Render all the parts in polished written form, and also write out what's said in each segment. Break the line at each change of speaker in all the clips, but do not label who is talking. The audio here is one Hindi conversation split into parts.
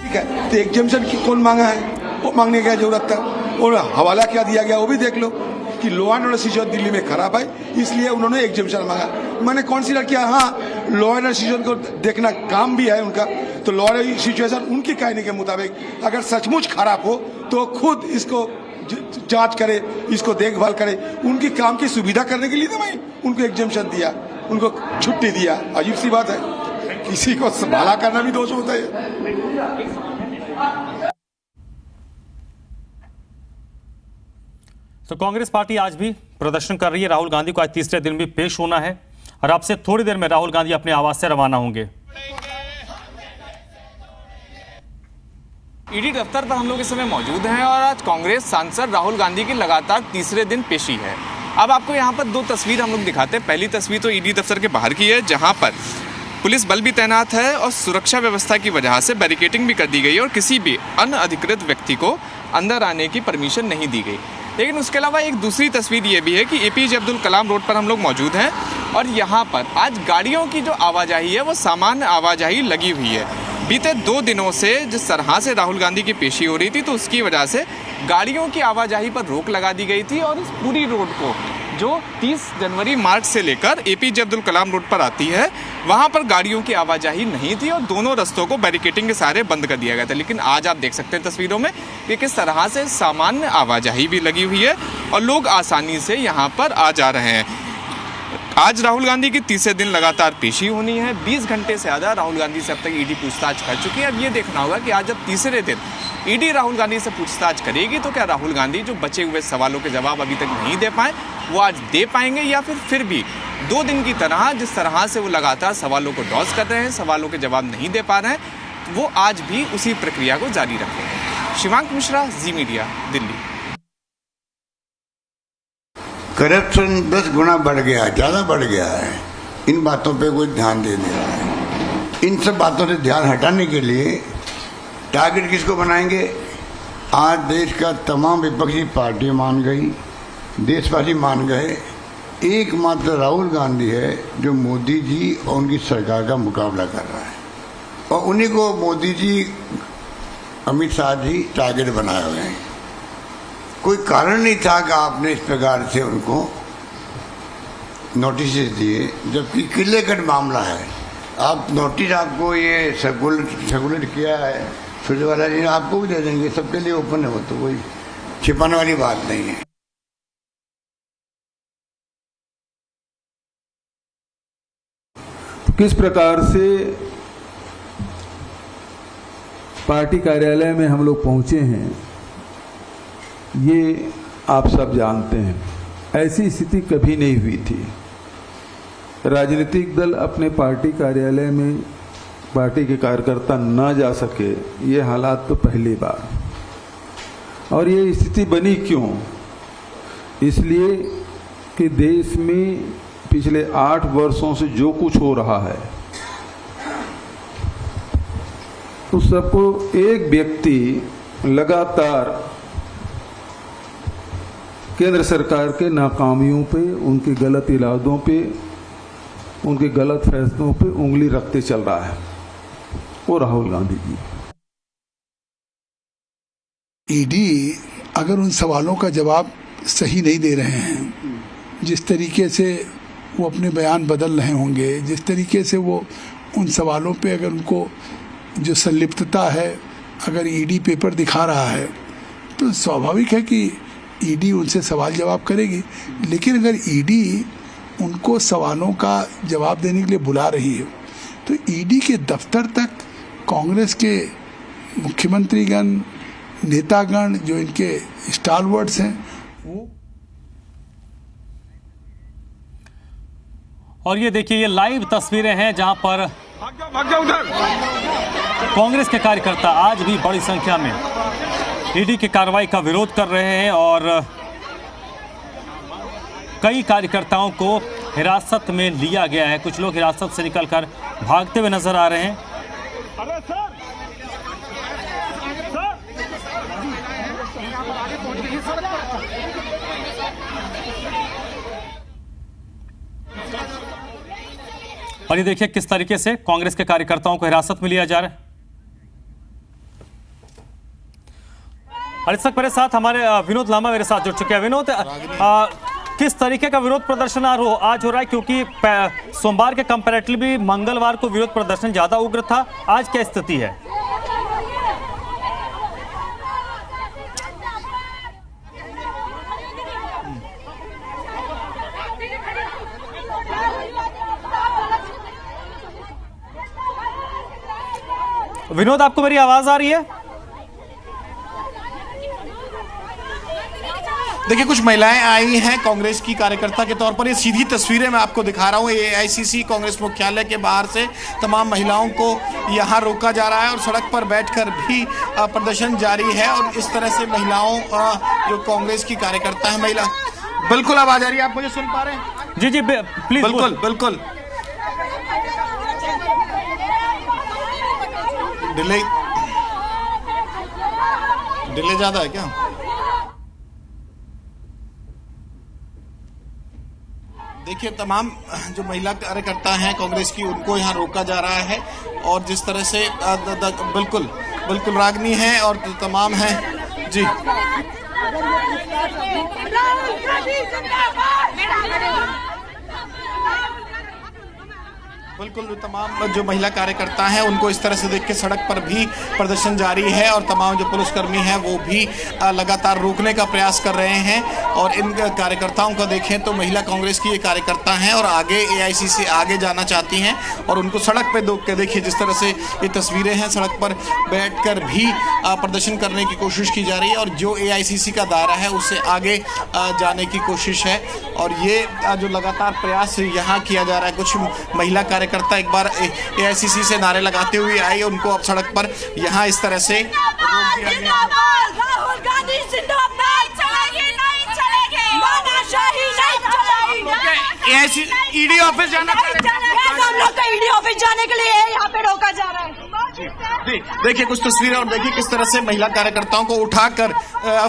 ठीक है, तो एग्जेम्पशन की कौन मांगा है, वो मांगने की जरूरत था। और हवाला क्या दिया गया वो भी देख लो कि law and order situation Delhi में खराब है, इसलिए उन्होंने एग्जेम्पशन मांगा। मैंने कंसीडर किया हाँ लॉ एंड ऑर्डर सिचुएशन को देखना काम भी है उनका, तो लॉ एंड सिचुएशन उनके कहने के मुताबिक अगर सचमुच खराब हो तो खुद इसको जांच करे, इसको देखभाल करे। उनकी काम की सुविधा करने के लिए तो मैं उनको एग्जेम्पशन दिया, उनको छुट्टी दिया। अजीब सी बात है, किसी को भला करना भी दोष होता है।
तो कांग्रेस पार्टी आज भी प्रदर्शन कर रही है। राहुल गांधी को आज तीसरे दिन भी पेश होना है और अब से थोड़ी देर में राहुल गांधी अपने आवास से रवाना होंगे।
ईडी दफ्तर पर हम लोग इस समय मौजूद हैं और आज कांग्रेस सांसद राहुल गांधी की लगातार तीसरे दिन पेशी है। अब आपको यहाँ पर दो तस्वीर हम लोग दिखाते हैं। पहली तस्वीर तो ईडी दफ्तर के बाहर की है, जहाँ पर पुलिस बल भी तैनात है और सुरक्षा व्यवस्था की वजह से बैरिकेडिंग भी कर दी गई है और किसी भी अनअधिकृत व्यक्ति को अंदर आने की परमिशन नहीं दी गई। लेकिन उसके अलावा एक दूसरी तस्वीर ये भी है कि एपीजे अब्दुल कलाम रोड पर हम लोग मौजूद हैं और यहाँ पर आज गाड़ियों की जो आवाजाही है वो सामान्य आवाजाही लगी हुई है। बीते 2 दिनों से जिस तरह से राहुल गांधी की पेशी हो रही थी तो उसकी वजह से गाड़ियों की आवाजाही पर रोक लगा दी गई थी और इस पूरी रोड को जो 30 जनवरी मार्च से लेकर एपीजे अब्दुल कलाम रोड पर आती है वहाँ पर गाड़ियों की आवाजाही नहीं थी और दोनों रस्तों को बैरिकेडिंग के सहारे बंद कर दिया गया था। लेकिन आज आप देख सकते हैं तस्वीरों में कि किस तरह से सामान्य आवाजाही भी लगी हुई है और लोग आसानी से यहाँ पर आ जा रहे हैं। आज राहुल गांधी की तीसरे दिन लगातार पेशी होनी है। 20 घंटे से ज़्यादा राहुल गांधी से अब तक ईडी पूछताछ कर चुकी है। अब ये देखना होगा कि आज जब तीसरे दिन ईडी राहुल गांधी से पूछताछ करेगी तो क्या राहुल गांधी जो बचे हुए सवालों के जवाब अभी तक नहीं दे पाए वो आज दे पाएंगे या फिर भी 2 दिन की तरह जिस तरह से वो लगातार सवालों को डॉज कर रहे हैं, सवालों के जवाब नहीं दे पा रहे हैं, वो आज भी उसी प्रक्रिया को जारी रखेंगे। शिवांक मिश्रा, जी मीडिया, दिल्ली।
करप्शन 10 गुना बढ़ गया, ज़्यादा बढ़ गया है। इन बातों पे कोई ध्यान दे रहा है। इन सब बातों से ध्यान हटाने के लिए टारगेट किसको बनाएंगे? आज देश का तमाम विपक्षी पार्टी मान गई, देशवासी मान गए। एकमात्र राहुल गांधी है जो मोदी जी और उनकी सरकार का मुकाबला कर रहा है और उन्हीं को मोदी जी, अमित शाह जी टारगेट बनाए हुए हैं। कोई कारण नहीं था कि आपने इस प्रकार से उनको नोटिस दिए, जबकि क्लियर कट मामला है। आप नोटिस आपको ये सर्कुलेट किया है सुरजेवाला जी ने, आपको भी दे देंगे, सबके लिए ओपन है, वो तो कोई छिपाने वाली बात नहीं है।
किस प्रकार से पार्टी कार्यालय में हम लोग पहुंचे हैं ये आप सब जानते हैं। ऐसी स्थिति कभी नहीं हुई थी। राजनीतिक दल अपने पार्टी कार्यालय में पार्टी के कार्यकर्ता न जा सके, ये हालात तो पहली बार। और ये स्थिति बनी क्यों? इसलिए कि देश में पिछले 8 वर्षों से जो कुछ हो रहा है उस सबको एक व्यक्ति लगातार केंद्र सरकार के नाकामियों पे, उनके गलत इरादों पे, उनके गलत फैसलों पे उंगली रखते चल रहा है, वो राहुल गांधी जी।
ईडी अगर उन सवालों का जवाब सही नहीं दे रहे हैं, जिस तरीके से वो अपने बयान बदल रहे होंगे, जिस तरीके से वो उन सवालों पे अगर उनको जो संलिप्तता है, अगर ईडी पेपर दिखा रहा है तो स्वाभाविक है कि ईडी उनसे सवाल जवाब करेगी। लेकिन अगर ईडी उनको सवालों का जवाब देने के लिए बुला रही है तो ईडी के दफ्तर तक कांग्रेस के मुख्यमंत्रीगण, नेतागण, जो इनके स्टालवर्ड्स हैं, वो।
और ये देखिए, ये लाइव तस्वीरें हैं जहां पर कांग्रेस के कार्यकर्ता आज भी बड़ी संख्या में ईडी की कार्रवाई का विरोध कर रहे हैं और कई कार्यकर्ताओं को हिरासत में लिया गया है। कुछ लोग हिरासत से निकलकर भागते हुए नजर आ रहे हैं। और ये देखिए किस तरीके से कांग्रेस के कार्यकर्ताओं को हिरासत में लिया जा रहा है। और इस वक्त मेरे साथ हमारे विनोद लामा मेरे साथ जुड़ चुके हैं। विनोद, किस तरीके का विरोध प्रदर्शन आज हो रहा है, क्योंकि सोमवार के कंपैरेटिवली मंगलवार को विरोध प्रदर्शन ज्यादा उग्र था, आज क्या स्थिति है? विनोद, आपको मेरी आवाज आ रही है?
देखिए, कुछ महिलाएं आई हैं कांग्रेस की कार्यकर्ता के तौर पर। ये सीधी तस्वीरें मैं आपको दिखा रहा हूँ एआईसीसी कांग्रेस मुख्यालय के बाहर से। तमाम महिलाओं को यहाँ रोका जा रहा है और सड़क पर बैठकर भी प्रदर्शन जारी है। और इस तरह से महिलाओं जो कांग्रेस की कार्यकर्ता है, महिला, बिल्कुल आवाज आ रही है, आप मुझे सुन पा रहे हैं?
जी जी प्लीज।
बिल्कुल बिल्कुल। डिले ज्यादा है क्या? देखिए, तमाम जो महिला कार्यकर्ता हैं कांग्रेस की, उनको यहाँ रोका जा रहा है। और जिस तरह से बिल्कुल बिल्कुल रागनी है और तमाम हैं जी। बिल्कुल, तमाम जो महिला कार्यकर्ता हैं उनको इस तरह से देख के सड़क पर भी प्रदर्शन जारी है। और तमाम जो पुलिसकर्मी हैं वो भी लगातार रोकने का प्रयास कर रहे हैं। और इन कार्यकर्ताओं को देखें तो महिला कांग्रेस की ये कार्यकर्ता हैं और आगे एआईसीसी आगे जाना चाहती हैं। और उनको सड़क पे रोक के देखिए, जिस तरह से ये तस्वीरें हैं, सड़क पर बैठकर भी प्रदर्शन करने की कोशिश की जा रही है। और जो एआईसीसी का दायरा है उससे आगे जाने की कोशिश है। और ये जो लगातार प्रयास यहाँ किया जा रहा है, कुछ महिला कार्यकर्ता एक बार एआईसीसी से नारे लगाते हुए आई, उनको अब सड़क पर यहाँ इस तरह से
राहुल गांधी जिंदाबाद, चलेगी नहीं चलेगी, तानाशाही नहीं चलेगी।
ईडी ऑफिस जाना,
हम लोग का ईडी ऑफिस जाने के लिए यहाँ पे रोका जा रहा है।
देखिए कुछ तस्वीरें और देखिए किस तरह से महिला कार्यकर्ताओं को उठाकर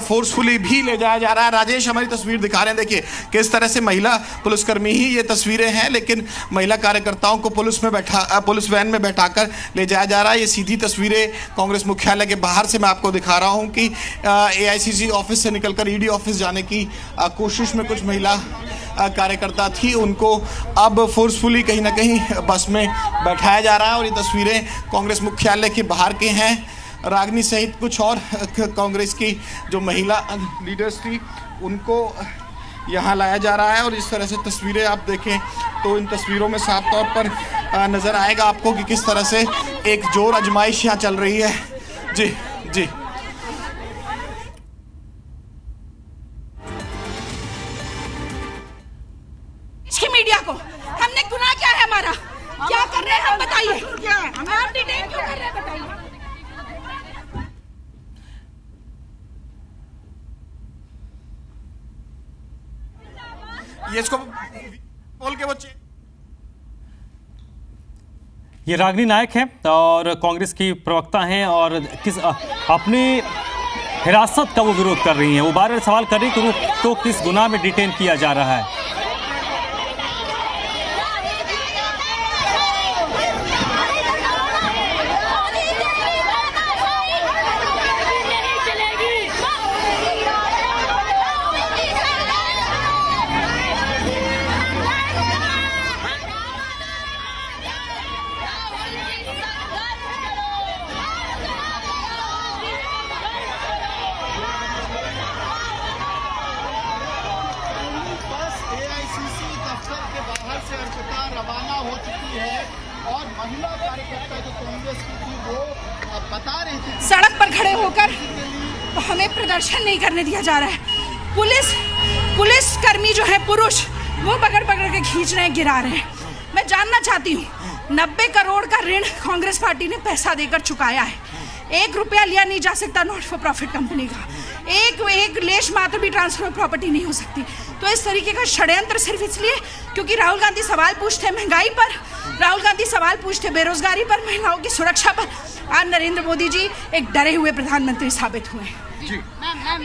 फोर्सफुली भी ले जाया जा रहा है। राजेश हमारी तस्वीर दिखा रहे हैं, देखिए किस तरह से महिला पुलिसकर्मी ही ये तस्वीरें हैं, लेकिन महिला कार्यकर्ताओं को पुलिस वैन में बैठाकर ले जाया जा रहा है। ये सीधी तस्वीरें कांग्रेस मुख्यालय के बाहर से मैं आपको दिखा रहा हूं कि एआईसीसी ऑफिस से निकलकर ईडी ऑफिस जाने की कोशिश में कुछ महिला कार्यकर्ता थी, उनको अब फोर्सफुली कहीं ना कहीं बस में बैठाया जा रहा है। और ये तस्वीरें कांग्रेस मुख्यालय के बाहर के हैं। रागनी सहित कुछ और कांग्रेस की जो महिला लीडर्स थी उनको यहाँ लाया जा रहा है। और इस तरह से तस्वीरें आप देखें तो इन तस्वीरों में साफ तौर पर नज़र आएगा आपको कि किस तरह से एक जोर आजमाइश यहाँ चल रही है। जी जी,
मीडिया को हमने गुनाह क्या है, हमारा क्या कर रहे हैं हम बताइए, हम डिटेन क्यों कर रहे हैं बताइए।
ये इसको बोल के बच्चे,
ये रागिनी नायक हैं और कांग्रेस की प्रवक्ता हैं और किस अपनी हिरासत का वो विरोध कर रही हैं। वो बार बार सवाल कर रही कि तो किस गुनाह में डिटेन किया जा रहा है।
रवाना हो चुकी है और महिला कार्यकर्ता जो कांग्रेस की थी वो बता रही थी
सड़क पर खड़े होकर हमें प्रदर्शन नहीं करने दिया जा रहा है। पुलिस कर्मी जो है पुरुष वो पकड़ के खींच रहे हैं, गिरा रहे हैं। मैं जानना चाहती हूँ, 90 करोड़ का ऋण कांग्रेस पार्टी ने पैसा देकर चुकाया है। 1 रुपया लिया नहीं जा सकता नॉट फॉर प्रॉफिट कंपनी का, एक लेश मात्र भी ट्रांसफर ऑफ प्रॉपर्टी नहीं हो सकती। तो इस तरीके का षड्यंत्र सिर्फ इसलिए क्योंकि राहुल गांधी सवाल पूछते हैं महंगाई पर, राहुल गांधी सवाल पूछते बेरोजगारी पर, महिलाओं की सुरक्षा पर, आज नरेंद्र मोदी जी एक डरे हुए प्रधानमंत्री साबित हुए हैं।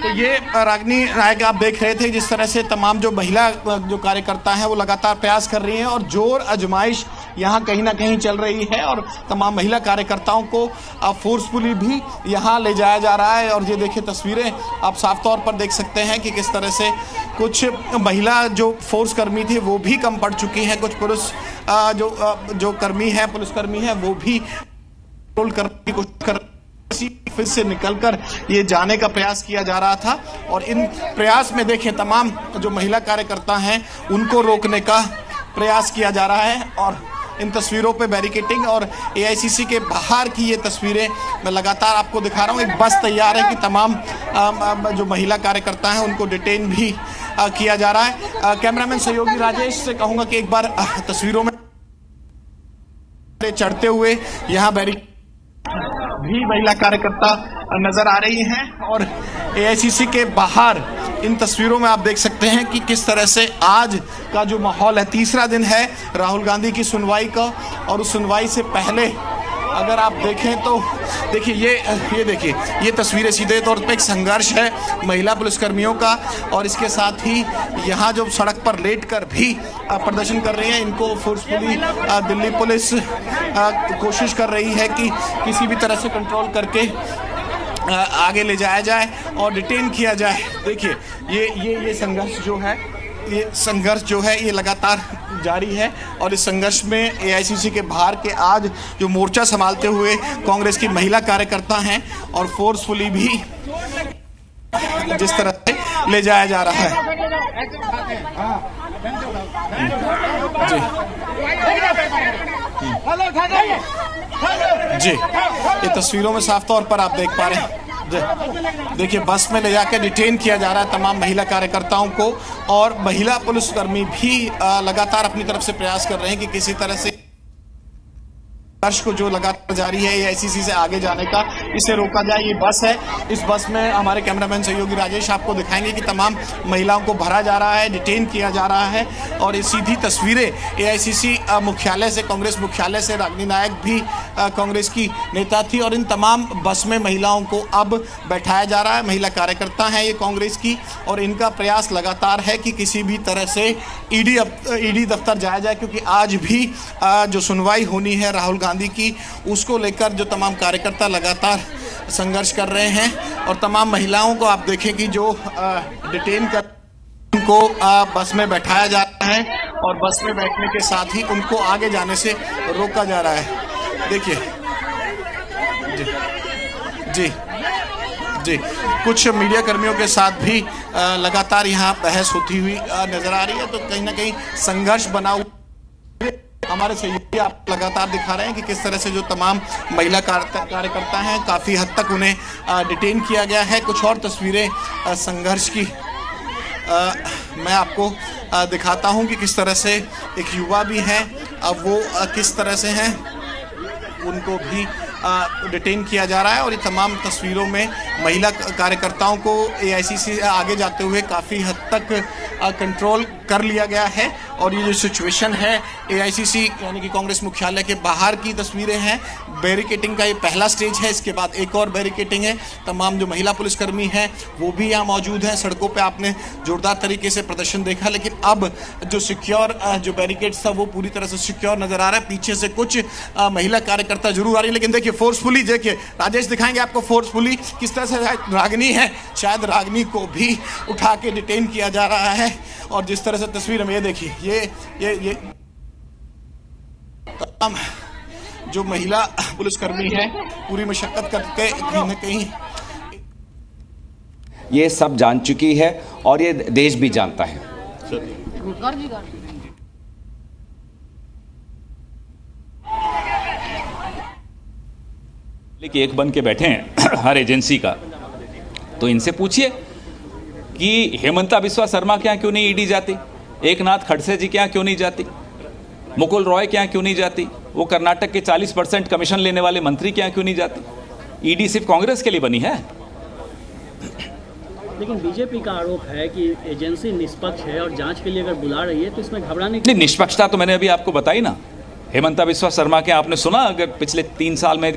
तो ये रागिनी नायक आप देख रहे थे जिस तरह से तमाम जो महिला जो कार्यकर्ता हैं वो लगातार प्रयास कर रही हैं और जोर आजमाइश यहाँ कहीं ना कहीं चल रही है और तमाम महिला कार्यकर्ताओं को फोर्सफुली भी यहाँ ले जाया जा रहा है। और ये देखिए तस्वीरें आप साफ तौर पर देख सकते हैं कि किस तरह से कुछ महिला जो फोर्स कर्मी थी वो भी कम पड़ चुकी हैं, कुछ पुरुष जो कर्मी हैं पुलिसकर्मी हैं वो भी कंट्रोल करने की कोशिश कर फिर से निकलकर ये जाने का प्रयास किया जा रहा था। और इन प्रयास में देखिए तमाम जो महिला कार्यकर्ता हैं उनको रोकने का प्रयास किया जा रहा है। और इन तस्वीरों पे बैरिकेटिंग और एआईसीसी के बाहर की ये तस्वीरें मैं लगातार आपको दिखा रहा हूँ। एक बस तैयार है कि तमाम जो महिला कार्यकर्ता हैं उनको डिटेन भी किया जा रहा है। कैमरामैन सहयोगी राजेश से कहूँगा कि एक बार तस्वीरों में चढ़ते हुए यहाँ भी महिला कार्यकर्ता नजर आ रही हैं। और एआईसीसी के बाहर इन तस्वीरों में आप देख सकते हैं कि किस तरह से आज का जो माहौल है, तीसरा दिन है राहुल गांधी की सुनवाई का। और उस सुनवाई से पहले अगर आप देखें तो देखिए ये देखिए ये तस्वीरें सीधे तौर पे एक संघर्ष है महिला पुलिसकर्मियों का। और इसके साथ ही यहाँ जो सड़क पर लेटकर भी प्रदर्शन कर रही हैं इनको फोर्सफुली दिल्ली पुलिस कोशिश कर रही है कि किसी भी तरह से कंट्रोल करके आगे ले जाया जाए और डिटेन किया जाए। देखिए ये संघर्ष जो है ये लगातार जारी है। और इस संघर्ष में एआईसीसी के बाहर के आज जो मोर्चा संभालते हुए कांग्रेस की महिला कार्यकर्ता हैं और फोर्सफुली भी जिस तरह से ले जाया जा रहा है। जी ये तस्वीरों में साफ तौर पर आप देख पा रहे हैं। देखिए बस में ले जाकर डिटेन किया जा रहा है तमाम महिला कार्यकर्ताओं को। और महिला पुलिसकर्मी भी लगातार अपनी तरफ से प्रयास कर रहे हैं कि किसी तरह से संघर्ष को जो लगातार जारी है एआईसीसी से आगे जाने का इसे रोका जाए। ये बस है, इस बस में हमारे कैमरामैन सहयोगी राजेश आपको दिखाएंगे कि तमाम महिलाओं को भरा जा रहा है, डिटेन किया जा रहा है। और ये सीधी तस्वीरें एआईसीसी मुख्यालय से, कांग्रेस मुख्यालय से। रागिनी नायक भी कांग्रेस की नेता थी और इन तमाम बस में महिलाओं को अब बैठाया जा रहा है। महिला कार्यकर्ता हैं ये कांग्रेस की और इनका प्रयास लगातार है कि किसी भी तरह से ईडी दफ्तर जाया जाए, क्योंकि आज भी जो सुनवाई होनी है राहुल गांधी की उसको लेकर जो तमाम कार्यकर्ता लगातार संघर्ष कर रहे हैं। और तमाम महिलाओं को आप देखें कि जो डिटेन कर उनको बस में बैठाया जा रहा है और बस में बैठने के साथ ही उनको आगे जाने से रोका जा रहा है। देखिए जी कुछ मीडिया कर्मियों के साथ भी लगातार यहाँ बहस होती हुई नजर आ रही है। तो कहीं ना कहीं संघर्ष बना हुआ हमारे सहयोगी आप लगातार दिखा रहे हैं कि किस तरह से जो तमाम महिला कार्यकर्ता हैं काफ़ी हद तक उन्हें डिटेन किया गया है। कुछ और तस्वीरें संघर्ष की मैं आपको दिखाता हूं कि किस तरह से एक युवा भी हैं, अब वो किस तरह से हैं, उनको भी डिटेन किया जा रहा है। और ये तमाम तस्वीरों में महिला कार्यकर्ताओं को एआईसीसी आगे जाते हुए काफ़ी हद तक कंट्रोल कर लिया गया है। और ये जो सिचुएशन है एआईसीसी यानी कि कांग्रेस मुख्यालय के बाहर की तस्वीरें हैं। बैरिकेटिंग का ये पहला स्टेज है, इसके बाद एक और बैरिकेटिंग है। तमाम जो महिला पुलिसकर्मी हैं वो भी यहाँ मौजूद हैं। सड़कों पे आपने जोरदार तरीके से प्रदर्शन देखा, लेकिन अब जो सिक्योर जो बैरिकेड्स था वो पूरी तरह से सिक्योर नजर आ रहा है। पीछे से कुछ महिला कार्यकर्ता जरूर आ रही है, लेकिन देखिए फोर्सफुली, देखिए राजेश दिखाएंगे आपको फोर्सफुली किस तरह से रागिनी है, शायद रागिनी को भी उठा के डिटेन किया जा रहा है। और जिस तरह से तस्वीर में ये देखिए ये तमाम जो महिला पुलिसकर्मी है पूरी मशक्कत करके कहीं न कहीं
ये सब जान चुकी है और ये देश भी जानता है।
लेकिन एक बन के बैठे हैं हर एजेंसी का, तो इनसे पूछिए कि हेमंता बिस्वा शर्मा के यहाँ क्यों नहीं ईडी जाती, एकनाथ खड़से जी के यहाँ क्यों नहीं जाती, मुकुल रॉय के यहाँ क्यों नहीं जाती, वो कर्नाटक के 40% कमीशन लेने वाले मंत्री के यहाँ क्यों नहीं जाती। ईडी सिर्फ कांग्रेस के लिए बनी है।
लेकिन बीजेपी का आरोप है कि एजेंसी निष्पक्ष है और जांच के लिए अगर बुला रही है तो इसमें घबराने की
निष्पक्षता तो मैंने अभी आपको बताई ना। हेमंता बिस्वा शर्मा के आपने सुना अगर पिछले 3 साल में